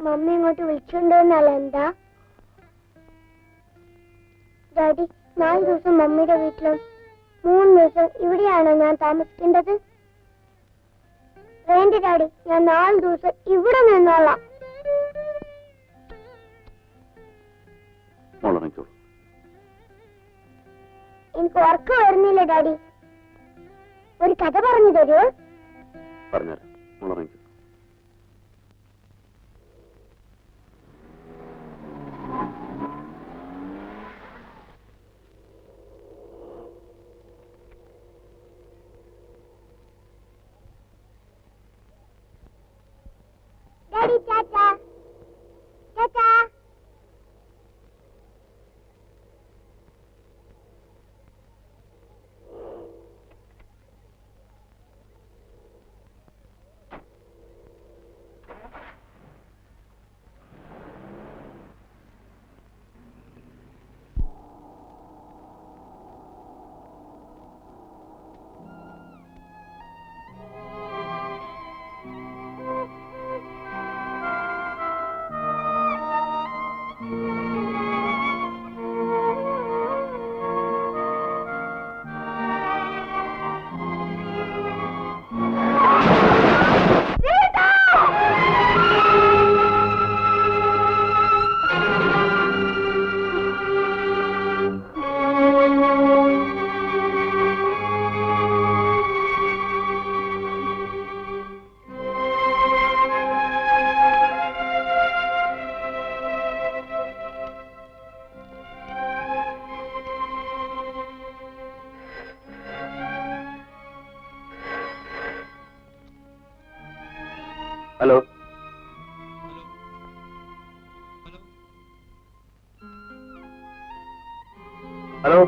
Mummy ഇങ്ങോട്ട് വിളിച്ചുകൊണ്ടുവന്നല്ല എന്താ? Daddy, 4 ദിവസം മമ്മിയുടെ വീട്ടിലും 3 ദിവസം ഇവിടെയാണോ ഞാൻ താമസിക്കേണ്ടത്? വേണ്ട ഡാഡി, ഞാൻ 4 ദിവസം ഇവിടെ നിന്നോളാം. എനിക്ക് ഉറക്കം വരുന്നില്ല ഡാഡി. ഒരു കഥ പറഞ്ഞു തരുമോ? പറഞ്ഞുതരാം. Daddy, Tata Tata. Hello, hello,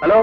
hello.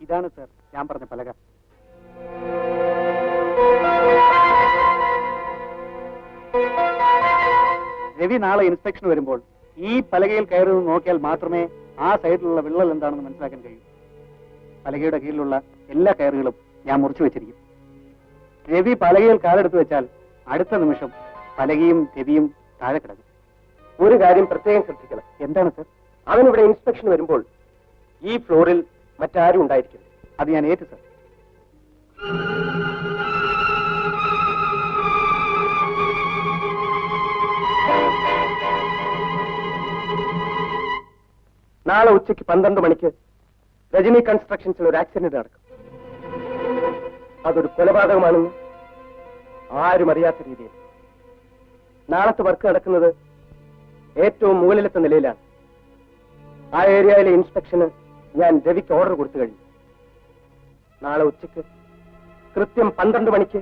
ഇതാണ് സർ ഞാൻ പറഞ്ഞ പലക. രവി നാളെ ഇൻസ്പെക്ഷൻ വരുമ്പോൾ ഈ പലകയിൽ കയറുന്നത് നോക്കിയാൽ മാത്രമേ ആ സൈഡിലുള്ള വിള്ളൽ എന്താണെന്ന് മനസ്സിലാക്കാൻ കഴിയൂ. പലകയുടെ കീഴിലുള്ള എല്ലാ കയറുകളും ഞാൻ മുറിച്ചു വെച്ചിരിക്കും. രവി പലകയിൽ കാലെടുത്ത് വെച്ചാൽ അടുത്ത നിമിഷം പലകയും രവിയും താഴെ കിടക്കും. ഒരു കാര്യം പ്രത്യേകം ശ്രദ്ധിക്കണം. എന്താണ് സർ? അവനിവിടെ ഇൻസ്പെക്ഷൻ വരുമ്പോൾ ഈ ഫ്ലോറിൽ മറ്റാരും ഉണ്ടായിരിക്കും. അത് ഞാൻ ഏറ്റു സർ. നാളെ ഉച്ചയ്ക്ക് 12 മണിക്ക് രജനി കൺസ്ട്രക്ഷൻസിൽ ഒരു ആക്സിഡന്റ് നടക്കും. അതൊരു കൊലപാതകമാണെന്ന് ആരും അറിയാത്ത രീതിയിൽ. നാളത്തെ വർക്ക് നടക്കുന്നത് ഏറ്റവും മുകളിലത്തെ നിലയിലാണ്. ആ ഏരിയയിലെ ഇൻസ്പെക്ഷന് ഞാൻ രവിക്ക് ഓർഡർ കൊടുത്തു കഴിഞ്ഞു. നാളെ ഉച്ചയ്ക്ക് കൃത്യം 12 മണിക്ക്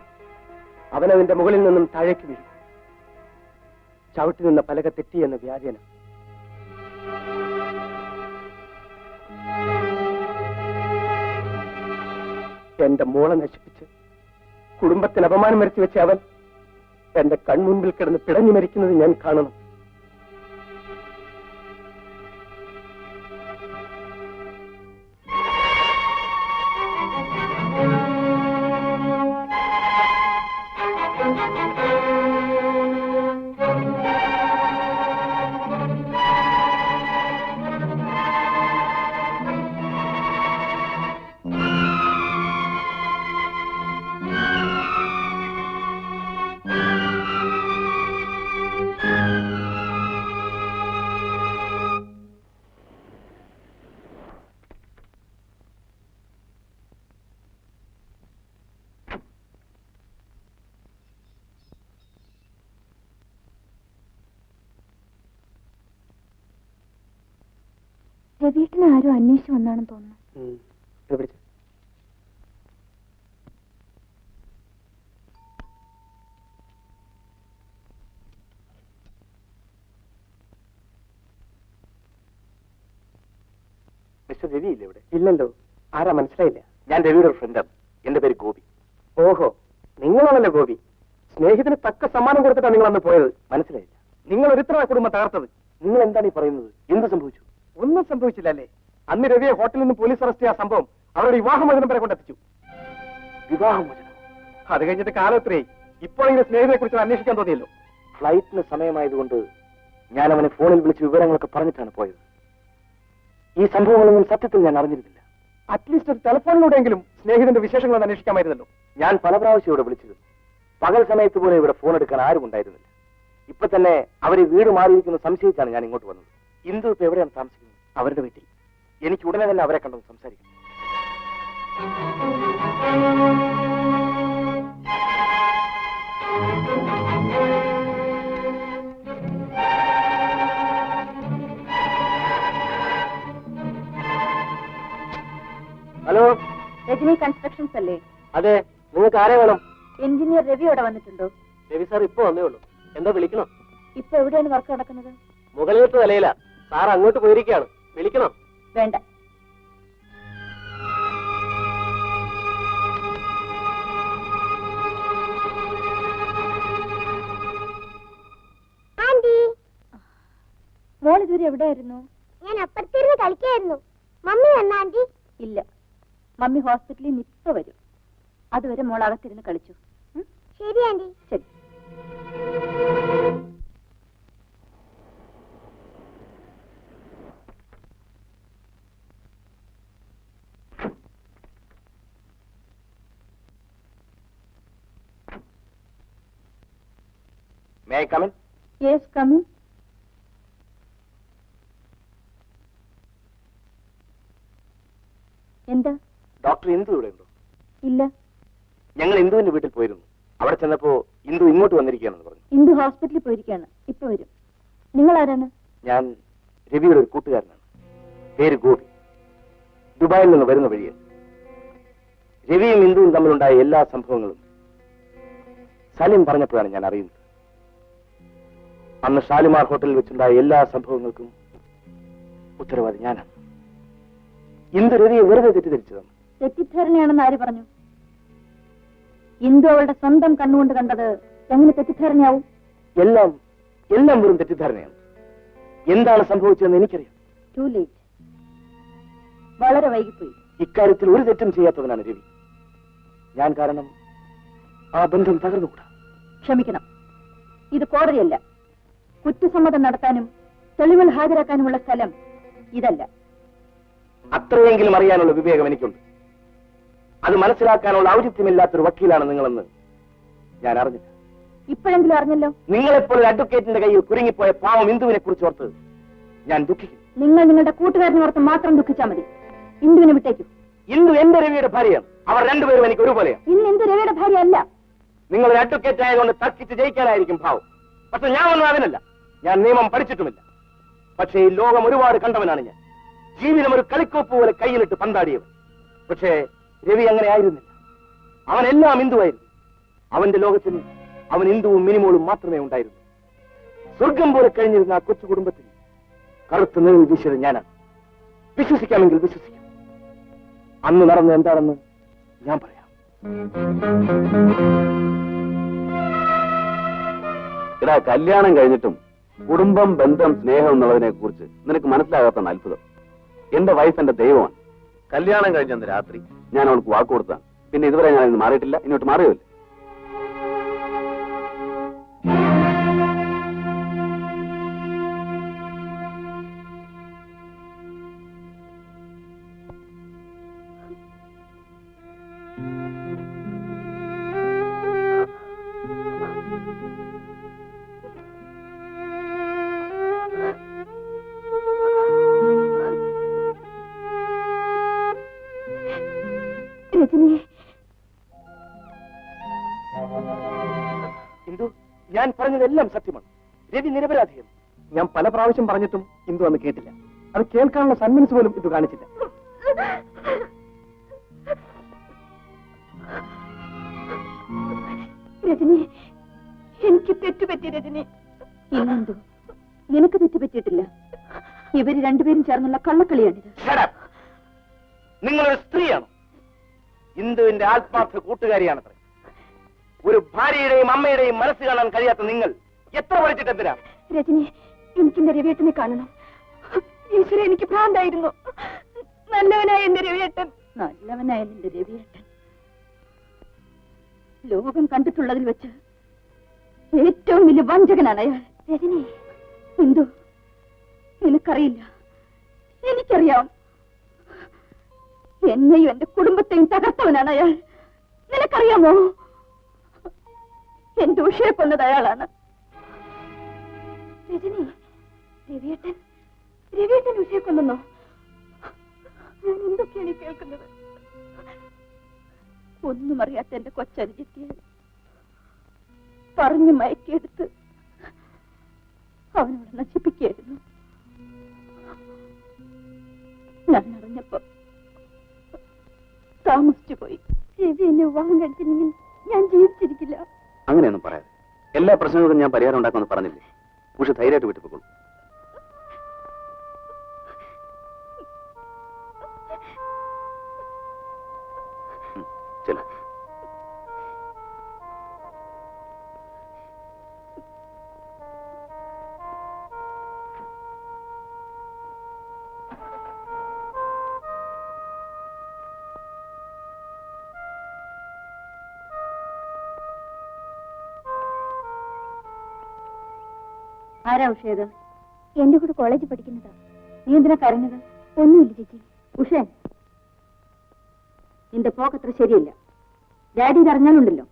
അവനതിന്റെ മുകളിൽ നിന്നും താഴേക്ക് വീഴും. ചവിട്ടി നിന്ന പലക തെറ്റിയെന്ന വ്യാജേന. എന്റെ മോളെ നശിപ്പിച്ച് കുടുംബത്തിന് അപമാനം വരുത്തി വെച്ച അവൻ എന്റെ കൺമുൻപിൽ കിടന്ന് പിടഞ്ഞു മരിക്കുന്നത് ഞാൻ കാണണം. രവീട്ടിനെ ആരും അന്വേഷിച്ചു വന്നാണെന്ന് തോന്നുന്നു. മിസ്റ്റർ രവി ഇല്ലേ ഇവിടെ? ഇല്ലല്ലോ. ആരാ മനസ്സിലായില്ല? ഞാൻ രവിയുടെ ഒരു ഫ്രണ്ടാണ്. എന്റെ പേര് ഗോപി. ഓഹോ, നിങ്ങളാണല്ലോ ഗോപി. സ്നേഹിതന് തക്ക സമ്മാനം കൊടുത്തിട്ടാണ് നിങ്ങൾ അന്ന് പോയത്. മനസ്സിലായില്ല. നിങ്ങൾ ഒരുത്തര കുടുംബം തകർത്തത്. നിങ്ങൾ എന്താണ് ഈ പറയുന്നത്? എന്ത് സംഭവിച്ചു? ഒന്നും സംഭവിച്ചില്ല അല്ലേ? അന്ന് രവിയെ ഹോട്ടലിൽ നിന്ന് പോലീസ് അറസ്റ്റ് ചെയ്ത സംഭവം അവരുടെ വിവാഹമോചനം വരെ കൊണ്ടെത്തിച്ചു. വിവാഹമോചനം? അത് കഴിഞ്ഞിട്ട് കാലം എത്രയായി? ഇപ്പോഴെങ്കിലും സ്നേഹിതനെ കുറിച്ച് അന്വേഷിക്കാൻ തോന്നിയല്ലോ. ഫ്ലൈറ്റിന് സമയമായതുകൊണ്ട് ഞാൻ അവനെ ഫോണിൽ വിളിച്ച് വിവരങ്ങളൊക്കെ പറഞ്ഞിട്ടാണ് പോയത്. ഈ സംഭവങ്ങളൊന്നും സത്യത്തിൽ ഞാൻ അറിഞ്ഞിരുന്നില്ല. അറ്റ്ലീസ്റ്റ് ഒരു ടെലിഫോണിലൂടെയെങ്കിലും സ്നേഹിതന്റെ വിശേഷങ്ങൾ അന്വേഷിക്കാമായിരുന്നല്ലോ. ഞാൻ പല പ്രാവശ്യം ഇവിടെ വിളിച്ചിരുന്നു. പകൽ സമയത്ത് പോലും ഇവിടെ ഫോൺ എടുക്കാൻ ആരും ഉണ്ടായിരുന്നില്ല. ഇപ്പൊ തന്നെ അവരെ വീട് മാറിയിരിക്കുന്ന സംശയിച്ചാണ് ഞാൻ ഇങ്ങോട്ട് വന്നത്. ഇന്ദു ഇപ്പൊ എവിടെയാണ് താമസിക്കുന്നത്? അവരുടെ വീട്ടിൽ. എനിക്ക് ഉടനെ തന്നെ അവരെ കണ്ടു സംസാരിക്കും. ഹലോ, രജനി കൺസ്ട്രക്ഷൻസ് അല്ലേ? അതെ. നിങ്ങൾക്ക് ആരെ വേണം? എഞ്ചിനീയർ രവി അവിടെ വന്നിട്ടുണ്ടോ? രവി സാർ ഇപ്പൊ വന്നേ ഉള്ളൂ. എന്താ വിളിക്കണോ? ഇപ്പൊ എവിടെയാണ് വർക്ക് നടക്കുന്നത്? മുകളിലത്തെ നിലയിലാ. സാർ അങ്ങോട്ട് പോയിരിക്കുകയാണ്. വിളിക്കണോ? വേണ്ട. മോൾ ഇതുവരെ എവിടെയായിരുന്നു? ഞാൻ അപ്പുറത്തിരുന്ന് കളിക്കായിരുന്നു. മമ്മി വന്ന ആന്റി? ഇല്ല, മമ്മി ഹോസ്പിറ്റലിൽ നിന്ന് ഇപ്പൊ വരും. അതുവരെ മോൾ അകത്തിരുന്ന് കളിച്ചു. ശരി ആന്റി. ശരി. May I come in? Yes, come in. എന്താ? ഡോക്ടർ ഇന്ദു ഇവിടെ ഉണ്ടോ? ഇല്ല. ഞങ്ങൾ ഇന്ദുവിന്റെ വീട്ടിൽ പോയിരുന്നു. അവിടെ ചെന്നപ്പോ ഇന്ദു ഇങ്ങോട്ട് വന്നിരിക്കുകയാണെന്ന് പറഞ്ഞു. ഇന്ദു ഹോസ്പിറ്റലിൽ പോയിരിക്കുകയാണ്. ഇപ്പൊ വരും. നിങ്ങൾ ആരാണ്? ഞാൻ രവിയുടെ ഒരു കൂട്ടുകാരനാണ്. പേര് ഗോപി. ദുബായിൽ നിന്ന് വരുന്ന വഴിയാണ്. രവിയും ഇന്ദുവും തമ്മിലുണ്ടായ എല്ലാ സംഭവങ്ങളും സലിം പറഞ്ഞപ്പോഴാണ് ഞാൻ അറിയുന്നത്. അന്ന് ഷാലിമാർ ഹോട്ടലിൽ വെച്ചുണ്ടായ എല്ലാ സംഭവങ്ങൾക്കും ഉത്തരവാദി ഞാനാണ്. ഇന്ദു രവിയെ വെറുതെ തെറ്റിദ്ധരിച്ചതാണ്. തെറ്റിദ്ധാരണയാണെന്ന് ആര് പറഞ്ഞു? ഇന്ദു അവളുടെ സ്വന്തം കണ്ണുകൊണ്ട് കണ്ടത് എങ്ങനെ തെറ്റിദ്ധാരണയാവും? എല്ലാം എല്ലാം വെറും തെറ്റിദ്ധാരണയാണ്. എന്താണ് സംഭവിച്ചതെന്ന് എനിക്കറിയാം. To late. വളരെ വൈകിപ്പോയി. ഇക്കാര്യത്തിൽ ഒരു തെറ്റും ചെയ്യാത്തവനാണ് രവി. ഞാൻ കാരണം ആ ബന്ധം തകർന്നുകൂടാ. ക്ഷമിക്കണം, ഇത് കോടതിയല്ല. കുറ്റസമ്മതം നടത്താനും തെളിവുകൾ ഹാജരാക്കാനുമുള്ള സ്ഥലം ഇതല്ല. അത്രയെങ്കിലും അറിയാനുള്ള വിവേകം എനിക്കുണ്ട്. അത് മനസ്സിലാക്കാനുള്ള ഔചിത്യമില്ലാത്തൊരു വക്കീലാണ് നിങ്ങളെന്ന് ഞാൻ അറിഞ്ഞില്ല. ഇപ്പോഴെങ്കിലും അറിഞ്ഞല്ലോ. നിങ്ങളെപ്പോലെ ഒരു അഡ്വക്കേറ്റിന്റെ കയ്യിൽ കുരുങ്ങിപ്പോയ പാവം ഇന്ദുവിനെ കുറിച്ച് ഓർത്ത് ഞാൻ ദുഃഖിക്കുന്നു. നിങ്ങൾ നിങ്ങളുടെ കൂട്ടുകാരനെ ഓർത്ത് മാത്രം ദുഃഖിച്ചാൽ മതി. ഇന്ദുവിനെ വിട്ടേക്കൂ. ഇന്ദു എന്റെ രവിയുടെ ഭാര്യയാണ്. അവർ രണ്ടുപേരും എനിക്ക് ഒരുപോലെയാണ്. ഇന്ന് ഇന്ദു രവിയുടെ ഭാര്യ അല്ല. നിങ്ങൾ ഒരു അഡ്വക്കേറ്റ് ആയതുകൊണ്ട് തർക്കിച്ച് ജയിക്കാനായിരിക്കും ഭാവം. പക്ഷെ ഞാൻ ഒന്നും അതിനല്ല. ഞാൻ നിയമം പഠിച്ചിട്ടുമില്ല. പക്ഷേ ഈ ലോകം ഒരുപാട് കണ്ടവനാണ് ഞാൻ. ജീവിതം ഒരു കളിക്കോപ്പ് പോലെ കയ്യിലിട്ട് പന്താടിയവൻ. പക്ഷേ രവി അങ്ങനെ ആയിരുന്നില്ല. അവനെല്ലാം ഇന്ദുവായിരുന്നു. അവന്റെ ലോകത്തിൽ അവൻ ഇന്ദുവും മിനിമോളും മാത്രമേ ഉണ്ടായിരുന്നു. സ്വർഗം പോലെ കഴിഞ്ഞിരുന്ന ആ കൊച്ചു കുടുംബത്തിൽ കറുത്ത നിഴൽ വീശിയത് ഞാനാണ്. വിശ്വസിക്കാമെങ്കിൽ വിശ്വസിക്കും. അന്ന് നടന്നത് എന്താണെന്ന് ഞാൻ പറയാം. ഇടാ, കല്യാണം കഴിഞ്ഞിട്ടും കുടുംബം, ബന്ധം, സ്നേഹം എന്നുള്ളതിനെ കുറിച്ച് നിനക്ക് മനസ്സിലാകാത്ത അത്ഭുതം. എന്റെ വൈഫ് എന്റെ ദൈവമാണ്. കല്യാണം കഴിഞ്ഞന്ന് രാത്രി ഞാൻ അവൾക്ക് വാക്ക് കൊടുത്താണ്. പിന്നെ ഇതുവരെ ഞാൻ ഇന്ന് മാറിയിട്ടില്ല, ഇങ്ങോട്ട് മാറിയുമില്ല. ഇന്ദു, ഞാൻ പറഞ്ഞതെല്ലാം സത്യമാണ്. രവി നിരപരാധിയാണ്. ഞാൻ പല പ്രാവശ്യം പറഞ്ഞിട്ടും ഇന്ദു അന്ന് കേട്ടില്ല. അത് കേൾക്കാനുള്ള സന്മനസ് പോലും ഇത് കാണിച്ചില്ല. രജനി, എനിക്ക് തെറ്റുപറ്റി രജനി. ഇല്ലെന്തോ, നിനക്ക് തെറ്റുപറ്റിയിട്ടില്ല. ഇവര് രണ്ടുപേരും ചേർന്നുള്ള കള്ളക്കളിയാണിത്. നിങ്ങളൊരു സ്ത്രീയാണ്, ഇന്ദുവിന്റെ ആത്മാർത്ഥ കൂട്ടുകാരിയാണത്ര. ഒരു ഭാര്യയുടെയും അമ്മയുടെയും മനസ്സ് കാണാൻ കഴിയാത്ത നിങ്ങൾ എത്ര പഠിച്ചിട്ടെന്തിനാ? രജനി, എനിക്കെന്റെ രവിയേട്ടനെ കാണണം. ഈശ്വര, എനിക്ക് ഭ്രാന്തായിരുന്നു. നല്ലവനായ എന്റെ രവിയേട്ടൻ. നല്ലവനായ നിന്റെ രവിയേട്ടൻ ലോകം കണ്ടിട്ടുള്ളതിൽ വെച്ച് ഏറ്റവും വലിയ വഞ്ചകനാണ് അയാൾ. രജനി, എന്തു നിനക്കറിയില്ല, എനിക്കറിയാം. എന്നെയും എന്റെ കുടുംബത്തെയും തകർത്തവനാണ് അയാൾ. നിനക്കറിയാമോ? എന്റെ ഉഷയെ കൊന്നത് അയാളാണ്. രജനി, രവിയേട്ടൻ ഉഷയെ കൊന്നോ? ഞാൻ എന്തൊക്കെയാണ് കേൾക്കുന്നത്? ഒന്നും അറിയാത്ത എന്റെ കൊച്ചനുജത്തിയെ പറഞ്ഞു മയക്കിയെടുത്ത് അവനോട് നശിപ്പിക്കുകയായിരുന്നു. ഞാൻ അറിഞ്ഞപ്പോ താമസിച്ചു പോയി. രവി എന്നെ വിവാഹം കഴിച്ചില്ലെങ്കിൽ ഞാൻ ജീവിച്ചിരിക്കില്ല. അങ്ങനെയൊന്നും പറയാതെ. എല്ലാ പ്രശ്നങ്ങൾക്കും ഞാൻ പരിഹാരം ഉണ്ടാക്കുമെന്ന് പറഞ്ഞില്ലേ? ഉഷ ധൈര്യമായിട്ട് വിട്ടുപോകും. ചെല ആരാ ഉഷയത്? എന്റെ കൂടെ കോളേജിൽ പഠിക്കുന്നതാ. നീ എന്തിനാ കരഞ്ഞത്? ഒന്നുമില്ല ചേച്ചി. ഉഷേ, നിന്റെ പോക്കത്ര ശരിയല്ല. ഡാഡി ഇതറിഞ്ഞാലുണ്ടല്ലോ.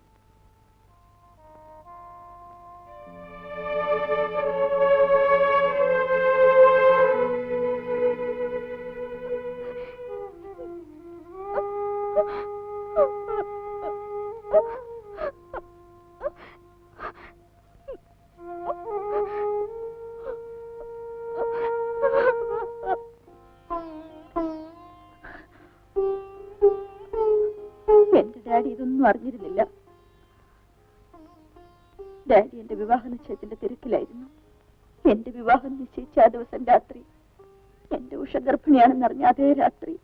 എന്റെ ഡാഡി ഇതൊന്നും അറിഞ്ഞിരുന്നില്ല. ഡാഡി എന്റെ വിവാഹ നിശ്ചയത്തിന്റെ തിരക്കിലായിരുന്നു. എന്റെ വിവാഹം നിശ്ചയിച്ച ആ ദിവസം രാത്രി എന്റെ ഉഷ ഗർഭിണിയാണെന്നറിഞ്ഞ അതേ രാത്രി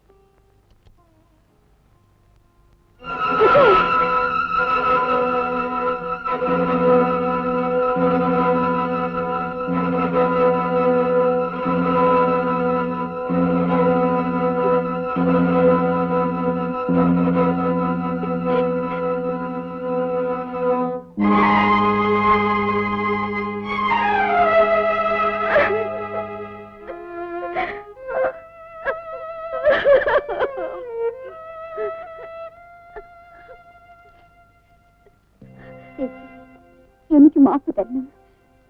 എനിക്ക് മാപ്പ് തരണം.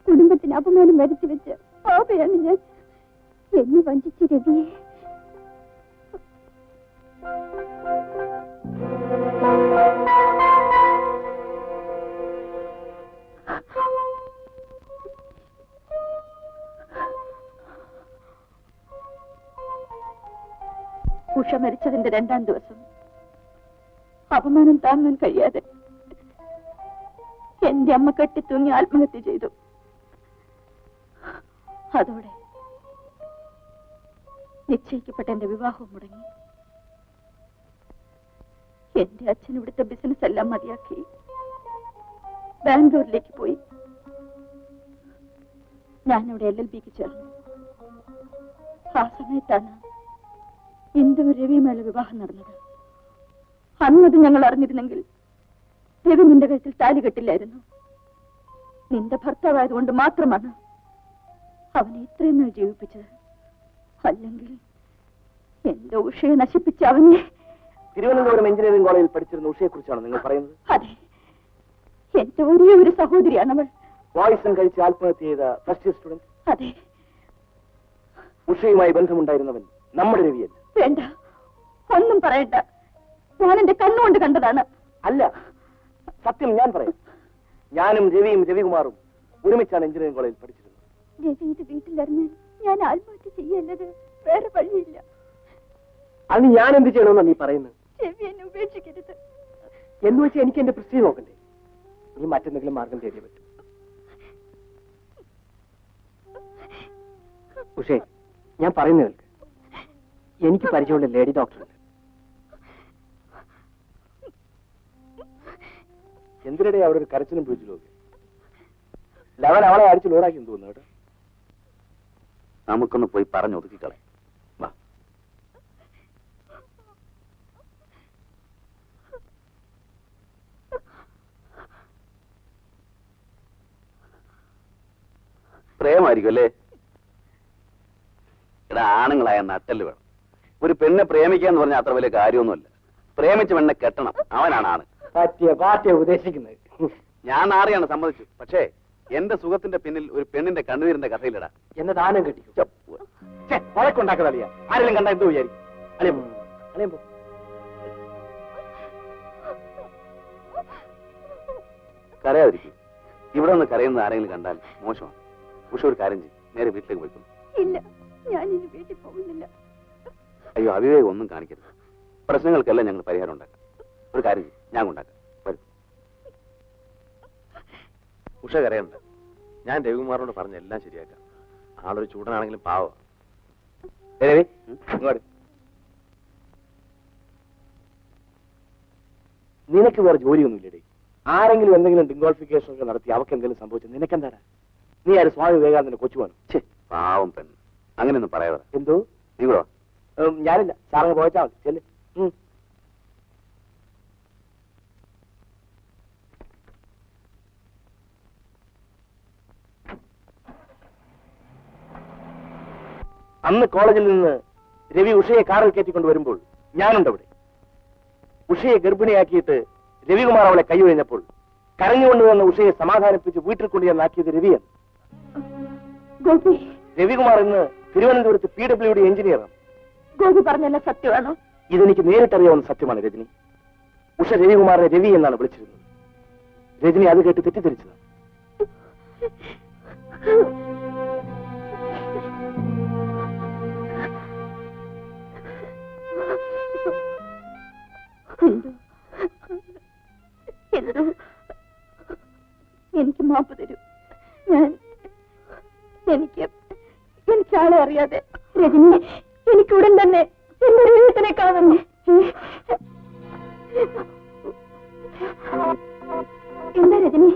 കുടുംബത്തിന് അപമാനം വരുത്തി വെച്ച് പാപയാണ് ഞാൻ. എന്നെ വഞ്ചിച്ച രവിയെ ഉഷ മരിച്ചതിന്റെ 2ാം ദിവസം അപമാനം താങ്ങാൻ കഴിയാതെ എന്റെ അമ്മ കെട്ടിത്തൂങ്ങി ആത്മഹത്യ ചെയ്തു. അതോടെ നിശ്ചയിക്കപ്പെട്ട എന്റെ വിവാഹവും മുടങ്ങി. എന്റെ അച്ഛൻ ഇവിടുത്തെ ബിസിനസ് എല്ലാം മതിയാക്കി ബാംഗ്ലൂരിലേക്ക് പോയി. ഞാനവിടെ LLBക്ക് ചേർന്നു. ആ സമയത്താണ് ഇന്ദു രവിയുമായുള്ള വിവാഹം നടന്നത്. അന്നത് ഞങ്ങൾ അറിഞ്ഞിരുന്നെങ്കിൽ രവി നിന്റെ കഴുത്തിൽ താലി കെട്ടില്ലായിരുന്നു. നിന്റെ ഭർത്താവായതുകൊണ്ട് മാത്രമാണ് അവനെ ഇത്രയും നാൾ ജീവിപ്പിച്ചത്. അല്ലെങ്കിൽ എന്റെ ഉഷയെ നശിപ്പിച്ച അവനെ. തിരുവനന്തപുരം എഞ്ചിനീയറിംഗ് കോളേജിൽ പഠിച്ചിരുന്ന ഉഷയെ കുറിച്ചാണ് നിങ്ങൾ പറയുന്നത്? അതെ, എന്റെ ഒരേ ഒരു സഹോദരിയാണ് അവൾ. പോയിസൺ കഴിച്ച് ആത്മഹത്യ ചെയ്ത ഫസ്റ്റ് ഇയർ സ്റ്റുഡന്റ്? അതെ. ഉഷയുമായി ബന്ധമുണ്ടായിരുന്നവൻ നമ്മുടെ രവിയല്ല. വേണ്ട, ഒന്നും പറയണ്ട. ഞാൻ എന്റെ കണ്ണുകൊണ്ട് കണ്ടതാണ്. അല്ല, സത്യം ഞാൻ പറയാം. ഞാനും രവിയും രവികുമാറും ഒരുമിച്ചാണ് എഞ്ചിനീയറിംഗ് കോളേജിൽ പഠിച്ചിരുന്നത്. രവി ഇത് വീട്ടിലറിഞ്ഞാൽ ഞാൻ ആത്മഹത്യ ചെയ്യല്ലത്. വേറെ വഴിയില്ല. അത് ഞാൻ എന്ത് ചെയ്യണമെന്നാ നീ പറയുന്നത്? രവി എന്നെ ഉപേക്ഷിക്കരുത്. എന്ന് വെച്ചാൽ എനിക്ക് എന്റെ പ്രസ്തി നോക്കണ്ടേ? നീ മറ്റെന്തെങ്കിലും മാർഗം തേടിയേ പറ്റും. പക്ഷേ ഞാൻ പറയുന്നത് കേൾക്ക്. എനിക്ക് പരിചയമുള്ള ലേഡി ഡോക്ടറുണ്ട്. എന്തിനിടെ അവിടെ ഒരു കരച്ചിലും പിടിച്ചിലും ഒക്കെ ലവൻ അവളെ അടിച്ച് ലോഡാക്കി തോന്നുന്നു കേട്ടോ. നമുക്കൊന്ന് പോയി പറഞ്ഞു ഒതുക്കിക്കളെ. വാ. പ്രേമായിരിക്കും അല്ലേ? ഇവിടെ ആണുങ്ങളായ നട്ടല് വേണം. ഒരു പെണ്ണെ പ്രേമിക്കാന്ന് പറഞ്ഞാൽ അത്ര വലിയ കാര്യമൊന്നുമല്ല. പ്രേമിച്ച പെണ്ണെ കെട്ടണം, അവനാണ് ആണ്. പാർട്ടിയെ ഉപദേശിക്കുന്നത്. ഞാൻ ആരെയാണ് സമ്മതിച്ചു. പക്ഷേ എന്റെ സുഖത്തിന്റെ പിന്നിൽ ഒരു പെണ്ണിന്റെ കണ്ണുനീരിന്റെ കഥയിലിടാ. എന്നെ ദാനം കെട്ടിക്കും. വഴക്കുണ്ടാക്കുന്നറിയാ. ആരെങ്കിലും കണ്ടാ എന്തോ വിചാരിക്കും. അളിയമ്പോ കരയാതിരിക്കും. ഇവിടെ നിന്ന് കരയുന്നത് ആരെങ്കിലും കണ്ടാൽ മോശമാണ്. പക്ഷെ ഒരു കാര്യം ചെയ്യും, നേരെ വീട്ടിലേക്ക് പോയിക്കൊള്ളു. ഇല്ല, ഞാൻ ഇനി വീട്ടിൽ പോകുന്നില്ല. അയ്യോ, അവിവേകം ഒന്നും കാണിക്കരുത്. പ്രശ്നങ്ങൾക്കെല്ലാം ഞങ്ങൾ പരിഹാരം ഉണ്ടാക്കാം. ഒരു കാര്യം ചെയ്യും, ഞാൻ ഉണ്ടാക്കാം. വരും. ഉഷ കരയണ്ട. ഞാൻ രവികുമാറിനോട് പറഞ്ഞ എല്ലാം ശരിയാക്കാം. ആളൊരു ചൂടനാണെങ്കിലും പാവം. രവി, ഇങ്ങോട്ട്. നിനക്ക് വേറെ ജോലിയൊന്നുമില്ലേ? ആരെങ്കിലും എന്തെങ്കിലും ഡിംഗോളിഫിക്കേഷൻ ഒക്കെ നടത്തി അവർക്ക് എന്തെങ്കിലും സംഭവിച്ചു നിനക്കെന്താടാ? നീ ആര് സ്വാമി വിവേകാനന്ദന്റെ കൊച്ചുവാണ്? പാവം പെണ്ണ്, അങ്ങനെയൊന്നും പറയാതെ. എന്തോ നീ കൂടെ വാ. ഞാനില്ല, സാറങ്ങ് പോയച്ചാ മതി. ചെല്ല്. അന്ന് കോളേജിൽ നിന്ന് രവി ഉഷയെ കാറിൽ കയറ്റിക്കൊണ്ട് വരുമ്പോൾ ഞാനുണ്ട് അവിടെ. ഉഷയെ ഗർഭിണിയാക്കിയിട്ട് രവികുമാർ അവളെ കൈയൊഴിഞ്ഞപ്പോൾ കരഞ്ഞുകൊണ്ട് വന്ന ഉഷയെ സമാധാനിപ്പിച്ച് വീട്ടിൽ കൊണ്ടുചെന്നാക്കിയത് രവിയാണ്. രവികുമാർ ഇന്ന് തിരുവനന്തപുരത്ത് PWD എഞ്ചിനീയറാണ്. ഗോപി പറഞ്ഞല്ല സത്യമാണോ? ഇതെനിക്ക് നേരിട്ടറിയാവുന്ന സത്യമാണ് രജനി. ഉഷ രവികുമാറിനെ രവി എന്നാണ് വിളിച്ചിരുന്നത്. രജനി അത് കേട്ട് തെറ്റിദ്ധരിച്ചതാണ്. എനിക്ക് മാപ്പ് തരൂ. എനിക്ക് ആളെ അറിയാതെ രജനി, എനിക്ക് ഉടൻ തന്നെ എന്റെ വീട്ടിനെ കാണുന്നു. എന്താ രജനി?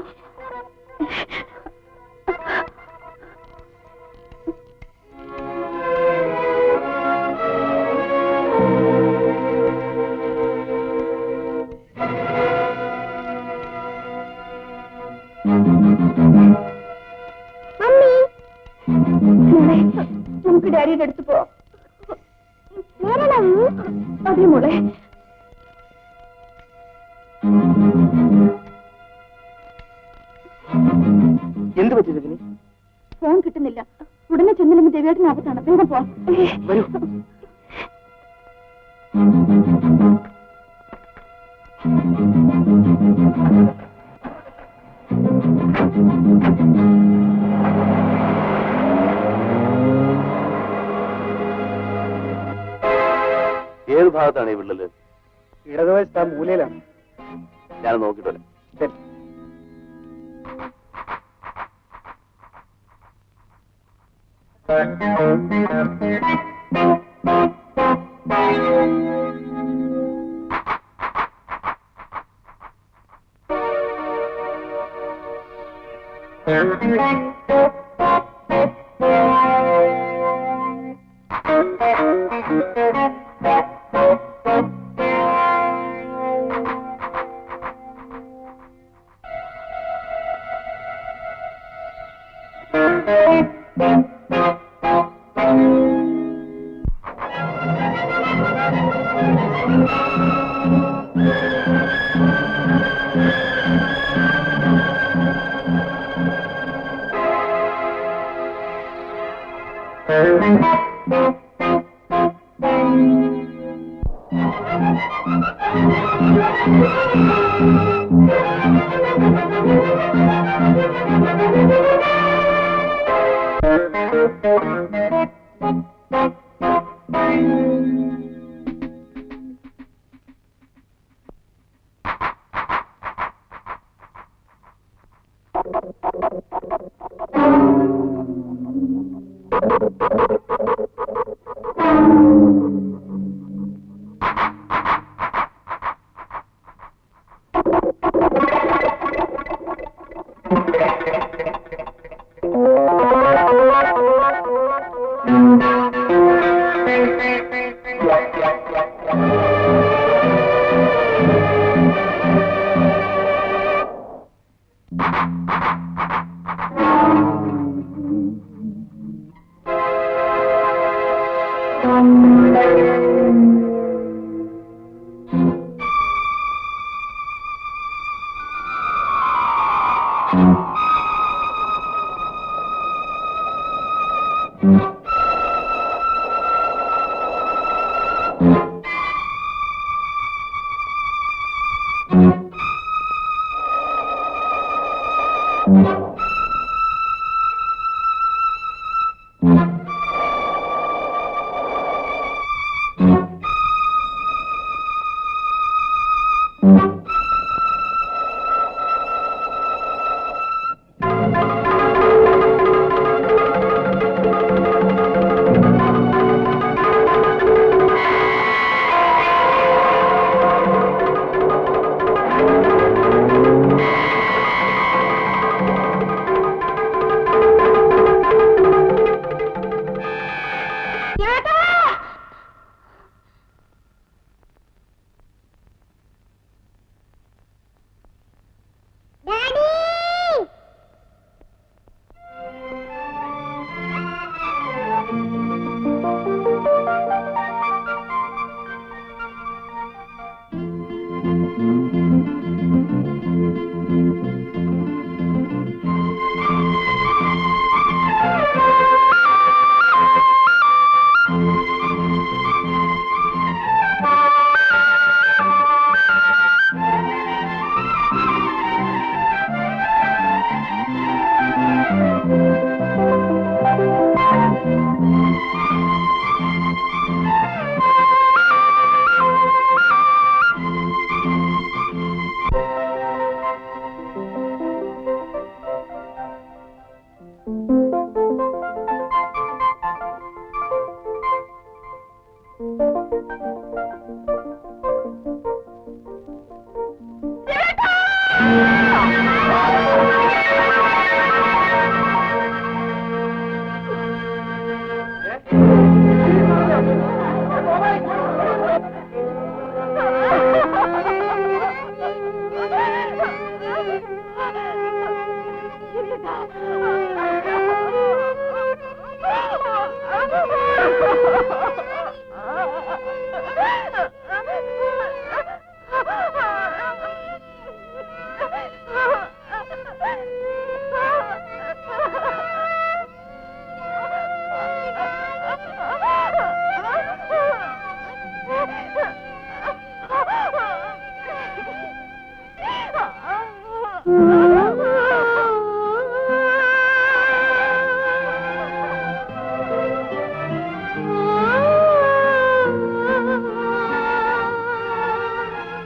നമുക്ക് ഡാഡിയുടെ അടുത്ത് പോവാം. അതെ മോളെ. എന്ത് പറ്റി രജനി? ഫോൺ കിട്ടുന്നില്ല. ഉടനെ ചെന്നില്ലെങ്കിൽ ദേവിയേട്ടന് ആപത്താണ്. വേഗം പോവാം. വരൂ. ഏത് ഭാഗത്താണ് ഈ വിള്ളല്? ഇടതുവശത്ത് ആ മൂലയിലാണ്. ഞാൻ നോക്കിട്ടല്ലേ. ശരി.